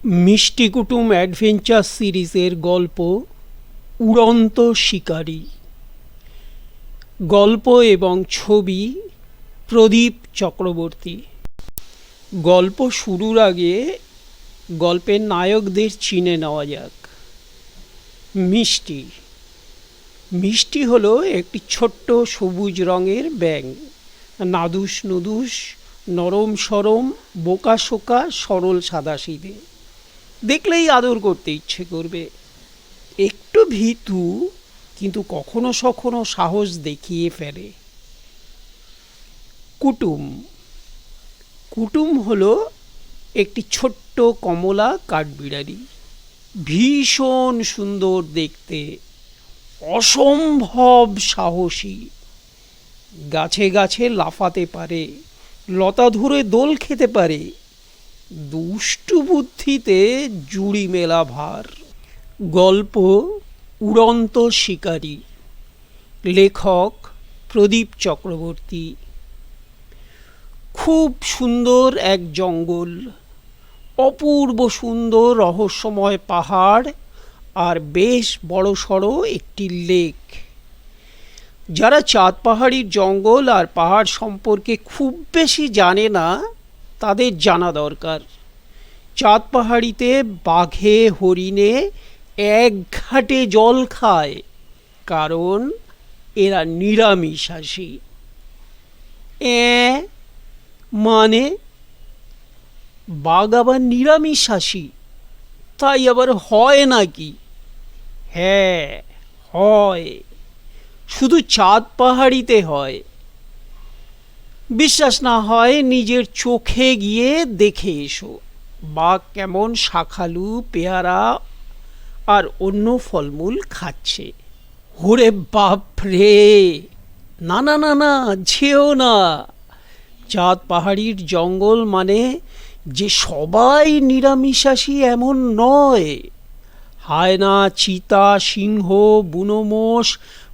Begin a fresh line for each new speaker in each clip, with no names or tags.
মিষ্টি কুটুম অ্যাডভেঞ্চার সিরিজের গল্প উড়ন্ত শিকারী। গল্প এবং ছবি প্রদীপ চক্রবর্তী। গল্প শুরুর আগে গল্পের নায়কদের চিনে নেওয়া যাক। মিষ্টি মিষ্টি হলো একটি ছোট্ট সবুজ রঙের ব্যাঙ। নাদুস নুদুস, নরম সরম, বোকাশোকা, সরল সাদাসিধে। দেখলেই আদর করতে ইচ্ছে করবে। একটু ভীতু, কিন্তু কখনো সখনো সাহস দেখিয়ে ফেলে। কুটুম কুটুম হলো একটি ছোট্ট কমলা কাঠবিড়ালি। ভীষণ সুন্দর দেখতে, অসম্ভব সাহসী। গাছে গাছে লাফাতে পারে, লতা ধরে দোল খেতে পারে। দুষ্টু বুদ্ধিতে জুড়ি মেলা ভার। গল্প উড়ন্ত শিকারী। লেখক প্রদীপ চক্রবর্তী। খুব সুন্দর এক জঙ্গল, অপূর্ব সুন্দর রহস্যময় পাহাড়, আর বেশ বড়সড় একটি লেক। যারা চাঁদ পাহাড়ির জঙ্গল আর পাহাড় সম্পর্কে খুব বেশি জানে না, তাদের জানা দরকার। চাঁদ পাহাড়িতে বাঘে হরিণে এক ঘাটে জল খায়, কারণ এরা নিরামিষাশী। মানে বাঘ আবার নিরামিষাশী? তাই আবার হয় নাকি? হ্যাঁ, হয়। শুধু চাঁদ পাহাড়িতে হয়। বিশ্বাস না হয় নিজের চোখে গিয়ে দেখে এসো বাঘ কেমন শাখালু, পেয়ারা আর অন্য ফলমূল খাচ্ছে। ওরে বাপ রে! না না না না, যেও না। চাঁদ পাহাড়ির জঙ্গল মানে যে সবাই নিরামিষাশী এমন নয়। হায়না, চিতা, সিংহ, বুনো মোষ,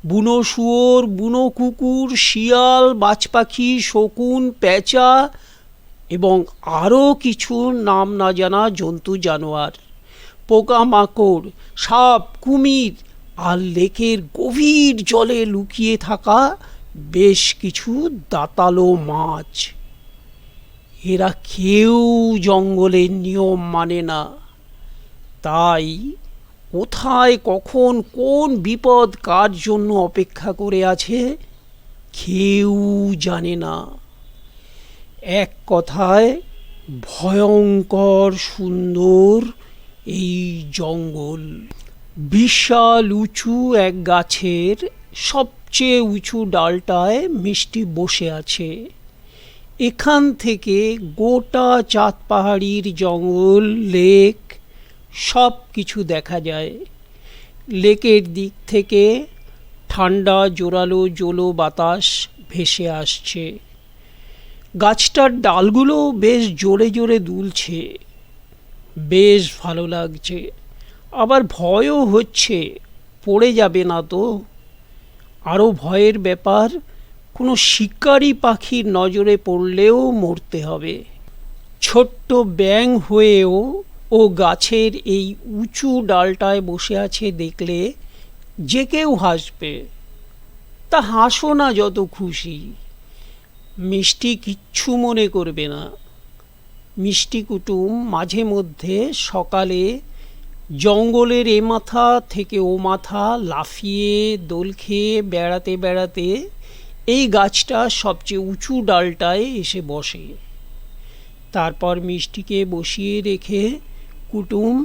বুনো শুয়োর, বুনো কুকুর, শিয়াল, বাজপাখি, শকুন, পেঁচা এবং আরও কিছু নাম না জানা জন্তু জানোয়ার, পোকামাকড়, সাপ, কুমির আর লেকের গভীর জলে লুকিয়ে থাকা বেশ কিছু দাঁতালো মাছ। এরা কেউ জঙ্গলের নিয়ম মানে না, তাই কোথায় কখন কোন বিপদ কার জন্য অপেক্ষা করে আছে কেউ জানে না। এক কথায় ভয়ঙ্কর সুন্দর এই জঙ্গল। বিশাল উঁচু এক গাছের সবচেয়ে উঁচু ডালটায় মিষ্টি বসে আছে। এখান থেকে গোটা চাঁদ পাহাড়ির জঙ্গল, লেক সব কিছু দেখা যায়। লেকের দিক থেকে ঠান্ডা জোরালো জলো বাতাস ভেসে আসছে। গাছটার ডালগুলো বেশ জোরে জোরে দুলছে। বেশ ভালো লাগছে, আবার ভয়ও হচ্ছে পড়ে যাবে না তো। আরও ভয়ের ব্যাপার, কোনো শিকারি পাখির নজরে পড়লেও মরতে হবে। ছোট্ট ব্যাঙ হয়েও ও গাছের এই উঁচু ডালটায় বসে আছে দেখলে যে কেউ হাসবে। তা হাসো না যত খুশি, মিষ্টি কিচ্ছু মনে করবে না। মিষ্টি কুটুম মাঝে মধ্যে সকালে জঙ্গলের এ মাথা থেকে ও মাথা লাফিয়ে দোল খেয়ে বেড়াতে বেড়াতে এই গাছটা সবচেয়ে উঁচু ডালটায় এসে বসে। তারপর মিষ্টিকে বসিয়ে রেখে কুটুম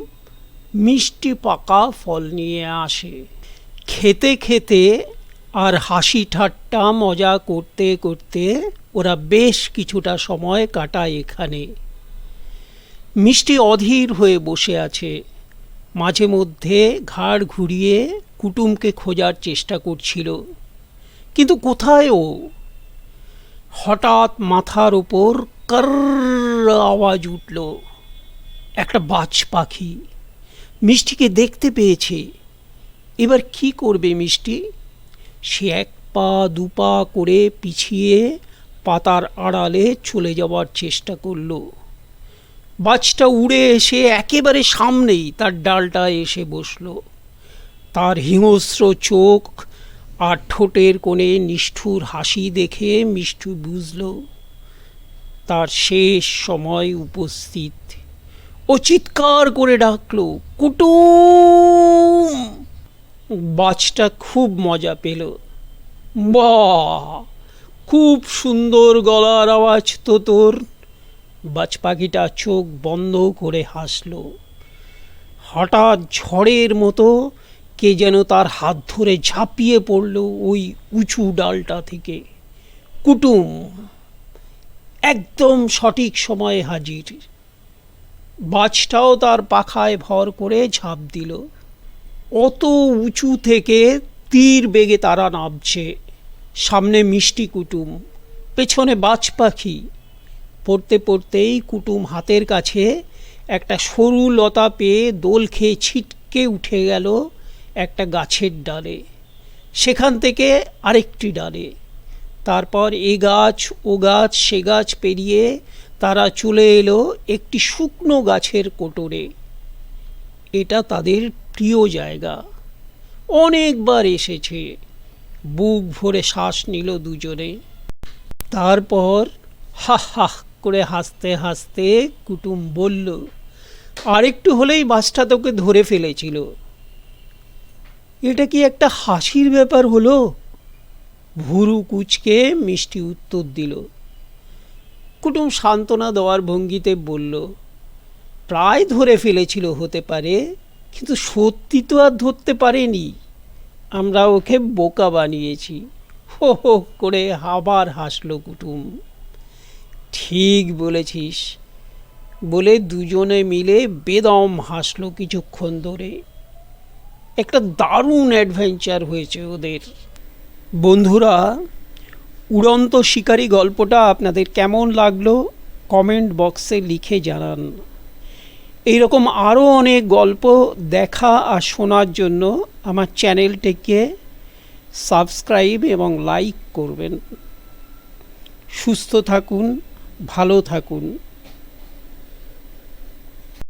মিষ্টি পাকা ফল নিয়ে আসে। খেতে খেতে আর হাসি ঠাট্টা মজা করতে করতে ওরা বেশ কিছুটা সময় কাটায় এখানে। মিষ্টি অধীর হয়ে বসে আছে, মাঝে মধ্যে ঘাড় ঘুরিয়ে কুটুমকে খোঁজার চেষ্টা করছিল, কিন্তু কোথায় ও? হঠাৎ মাথার ওপর কর আওয়াজ উঠল। একটা বাজ পাখি মিষ্টিকে দেখতে পেয়েছে। এবার কি করবে মিষ্টি? সে এক পা দুপা করে পিছিয়ে পাতার আড়ালে চলে যাওয়ার চেষ্টা করল। বাজটা উড়ে এসে একেবারে সামনেই তার ডালটায় এসে বসল। তার হিংস্র চোখ আর ঠোঁটের কোণে নিষ্ঠুর হাসি দেখে মিষ্টু বুঝল তার শেষ সময় উপস্থিত। ও চিৎকার করে ডাকল, কুটুম! বাজটা খুব মজা পেল। বাহ, খুব সুন্দর গলার আওয়াজ তো তোর। বাজ পাখিটা চোখ বন্ধ করে হাসল। হঠাৎ ঝড়ের মতো কে যেন তার হাত ধরে ঝাঁপিয়ে পড়ল ওই উঁচু ডালটা থেকে। কুটুম একদম সঠিক সময়ে হাজির। বাজটাও তার পাখায় ভর করে ঝাঁপ দিল। অত উঁচু থেকে তীর বেগে তারা নামছে। সামনে মিষ্টি কুটুম, পেছনে বাজ পাখি। পড়তে পড়তেই কুটুম হাতের কাছে একটা সরু লতা পেয়ে দোল খেয়ে ছিটকে উঠে গেল একটা গাছের ডালে, সেখান থেকে আরেকটি ডালে, তারপর এ গাছ ও গাছ সে গাছ পেরিয়ে তারা চলে এলো একটি শুকনো গাছের কোটরে। এটা তাদের প্রিয় জায়গা, অনেকবার এসেছে। বুক ভরে শ্বাস নিল দুজনে। তারপর হা হা করে হাসতে হাসতে কুটুম বলল, আরেকটু হলেই বাসটা তোকে ধরে ফেলেছিল। এটা কি একটা হাসির ব্যাপার হলো? ভুরু কুঁচকে মিষ্টি উত্তর দিল। কুটুম সান্ত্বনা দেওয়ার ভঙ্গিতে বলল, প্রায় ধরে ফেলেছিল হতে পারে, কিন্তু সত্যি তো আর ধরতে পারেনি। আমরা ওকে বোকা বানিয়েছি। হো হো করে আবার হাসল কুটুম। ঠিক বলেছিস বলে দুজনে মিলে বেদম হাসল কিছুক্ষণ ধরে। একটা দারুণ অ্যাডভেঞ্চার হয়েছে ওদের। বন্ধুরা, উড়ন্ত শিকারী গল্পটা আপনাদের কেমন লাগলো কমেন্ট বক্সে লিখে জানান। এইরকম আরও অনেক গল্প দেখা আর শোনার জন্য আমার চ্যানেলটিকে সাবস্ক্রাইব এবং লাইক করবেন। সুস্থ থাকুন, ভালো থাকুন।